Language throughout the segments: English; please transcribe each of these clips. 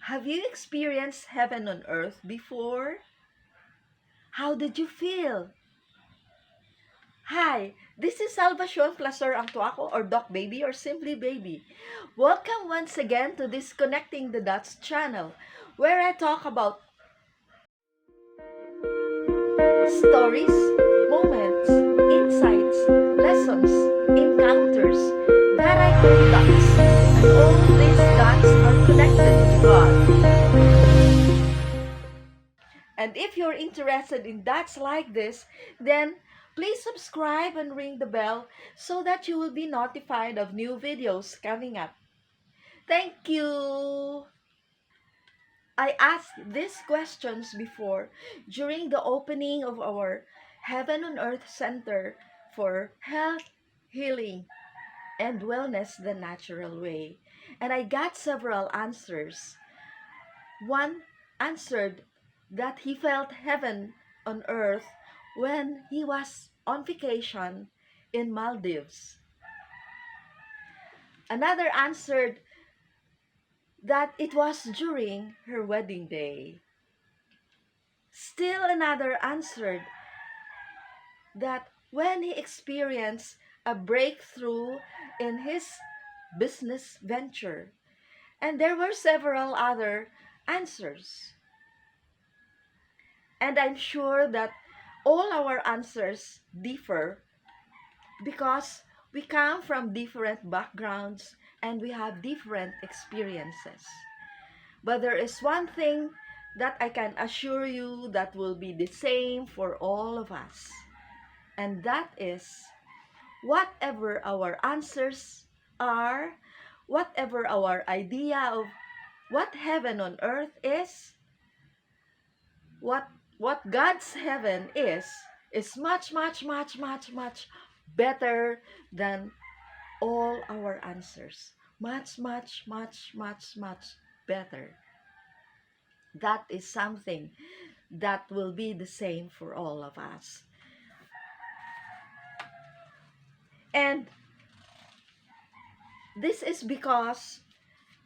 Have you experienced heaven on earth before? How did you feel? Hi, this is Salvacion Placer ang tuako or Doc Baby or simply Baby. Welcome once again to this Connecting the Dots channel where I talk about stories, moments, insights, lessons, encounters that I call dots, and all these dots are connected to God. And if you're interested in dots like this, then please subscribe and ring the bell so that you will be notified of new videos coming up. Thank you! I asked these questions before during the opening of our Heaven on Earth Center for Health, Healing, and Wellness the Natural Way. And I got several answers. One answered that he felt heaven on earth when he was on vacation in Maldives. Another answered that it was during her wedding day. Still another answered that when he experienced a breakthrough in his business venture. And there were several other answers. And I'm sure that all our answers differ because we come from different backgrounds and we have different experiences. But there is one thing that I can assure you that will be the same for all of us. And that is, whatever our answers are, whatever our idea of what heaven on earth is, what God's heaven is much, much, much, much, much better than all our answers. Much, much, much, much, much better. That is something that will be the same for all of us. And this is because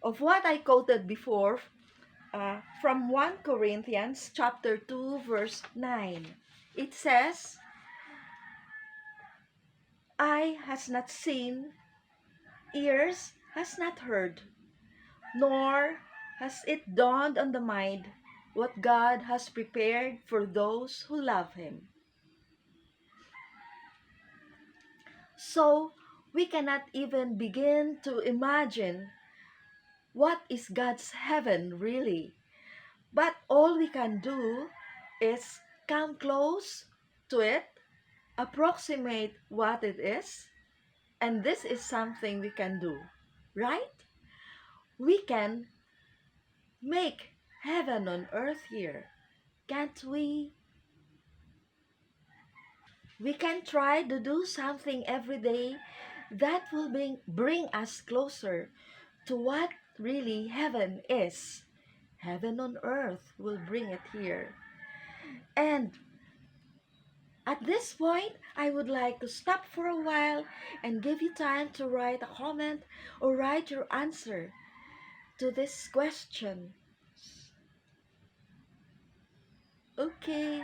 of what I quoted before from 1 Corinthians chapter 2 verse 9. It says, "Eye has not seen, ears has not heard, nor has it dawned on the mind what God has prepared for those who love Him." So, we cannot even begin to imagine what is God's heaven really. But all we can do is come close to it, approximate what it is, and this is something we can do, right? We can make heaven on earth here, can't we? We can try to do something every day that will bring us closer to what really heaven is. Heaven on earth will bring it here. And at this point, I would like to stop for a while and give you time to write a comment or write your answer to this question. Okay.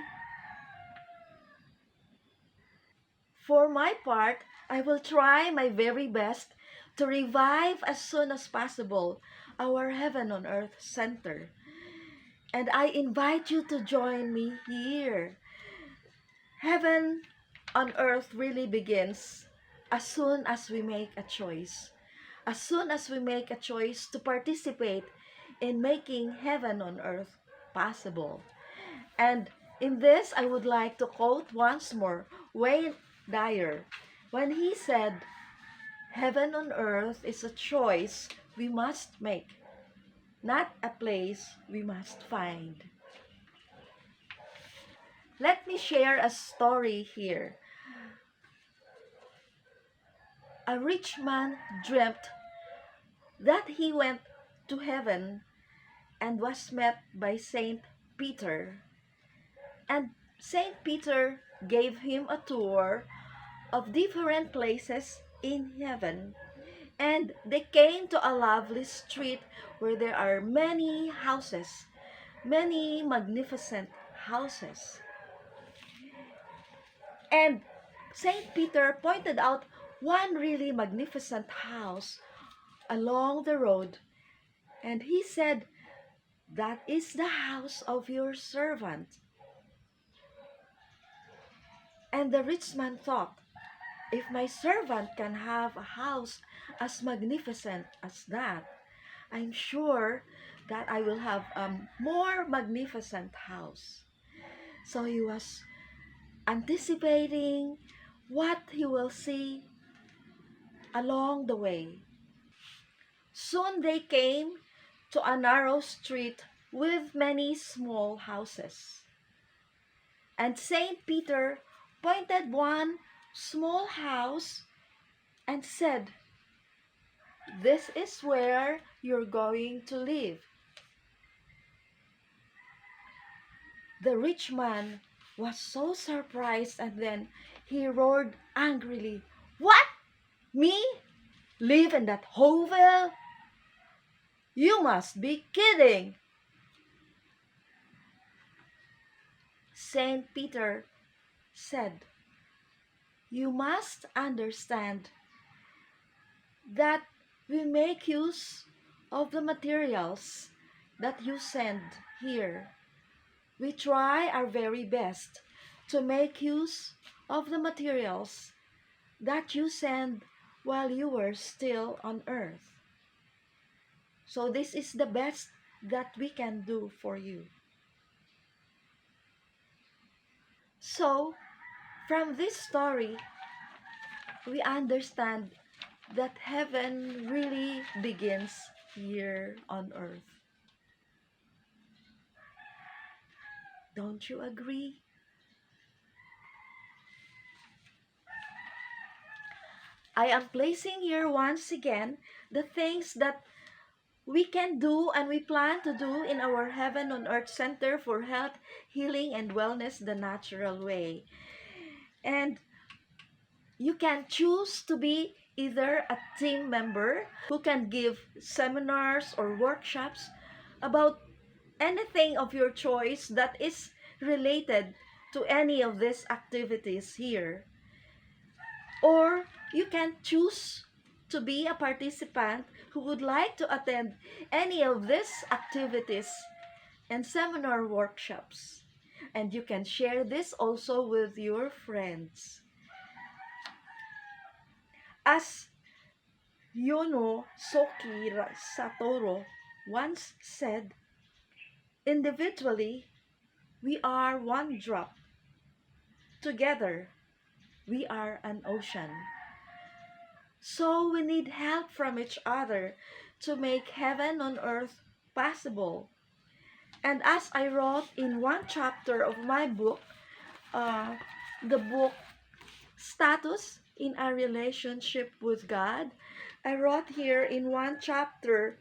For my part, I will try my very best to revive as soon as possible our Heaven on Earth Center. And I invite you to join me here. Heaven on earth really begins as soon as we make a choice. As soon as we make a choice to participate in making heaven on earth possible. And in this, I would like to quote once more Wayne Dyer when he said, "Heaven on earth is a choice we must make, not a place we must find." Let me share a story here. A rich man dreamt that he went to heaven and was met by Saint Peter. And Saint Peter gave him a tour of different places in heaven. And they came to a lovely street where there are many houses, many magnificent houses. And Saint Peter pointed out one really magnificent house along the road, and he said, "That is the house of your servant." And the rich man thought, "If my servant can have a house as magnificent as that, I'm sure that I will have a more magnificent house." So he was anticipating what he will see along the way. Soon they came to a narrow street with many small houses. And Saint Peter pointed one small house and said, "This is where you're going to live." The rich man was so surprised, and then he roared angrily, "What? Me? Live in that hovel? You must be kidding." Saint Peter said, "You must understand that we make use of the materials that you send here. We try our very best to make use of the materials that you send while you were still on earth. So this is the best that we can do for you." So, from this story, we understand that heaven really begins here on earth. Don't you agree? I am placing here once again the things that we can do and we plan to do in our Heaven on Earth Center for Health, Healing, and Wellness the natural way. And you can choose to be either a team member who can give seminars or workshops about anything of your choice that is related to any of these activities here. Or you can choose to be a participant who would like to attend any of these activities and seminar workshops. And you can share this also with your friends. As Yonosuke Satoru once said, individually, we are one drop. Together, we are an ocean. So we need help from each other to make heaven on earth possible. And as I wrote in one chapter of my book, the book Status in a Relationship with God, I wrote here in one chapter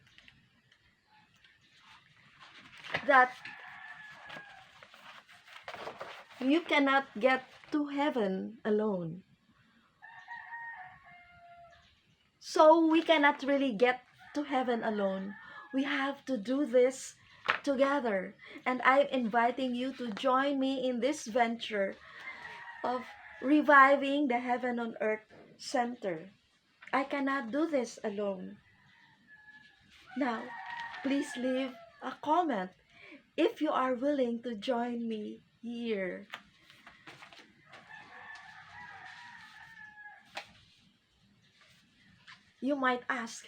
that you cannot get to heaven alone. So we cannot really get to heaven alone. We have to do this together. And I'm inviting you to join me in this venture of reviving the Heaven on Earth Center. I cannot do this alone. Now, please leave a comment if you are willing to join me here. You might ask,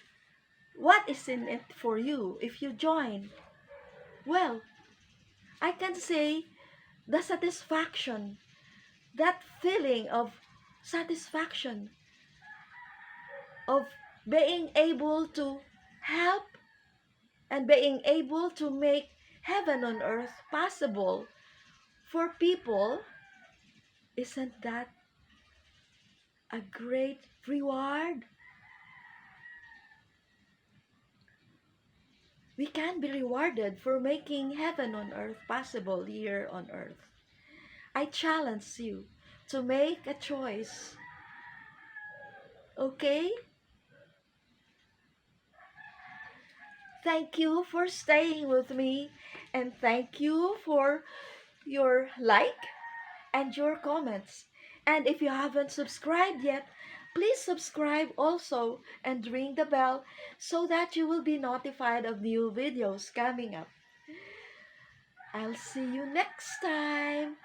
what is in it for you if you join? Well, I can say the satisfaction, that feeling of satisfaction, of being able to help and being able to make heaven on earth possible for people, isn't that a great reward? We can be rewarded for making heaven on earth possible here on earth. I challenge you to make a choice. Okay? Thank you for staying with me, and thank you for your like and your comments. And if you haven't subscribed yet, please subscribe also and ring the bell so that you will be notified of new videos coming up. I'll see you next time.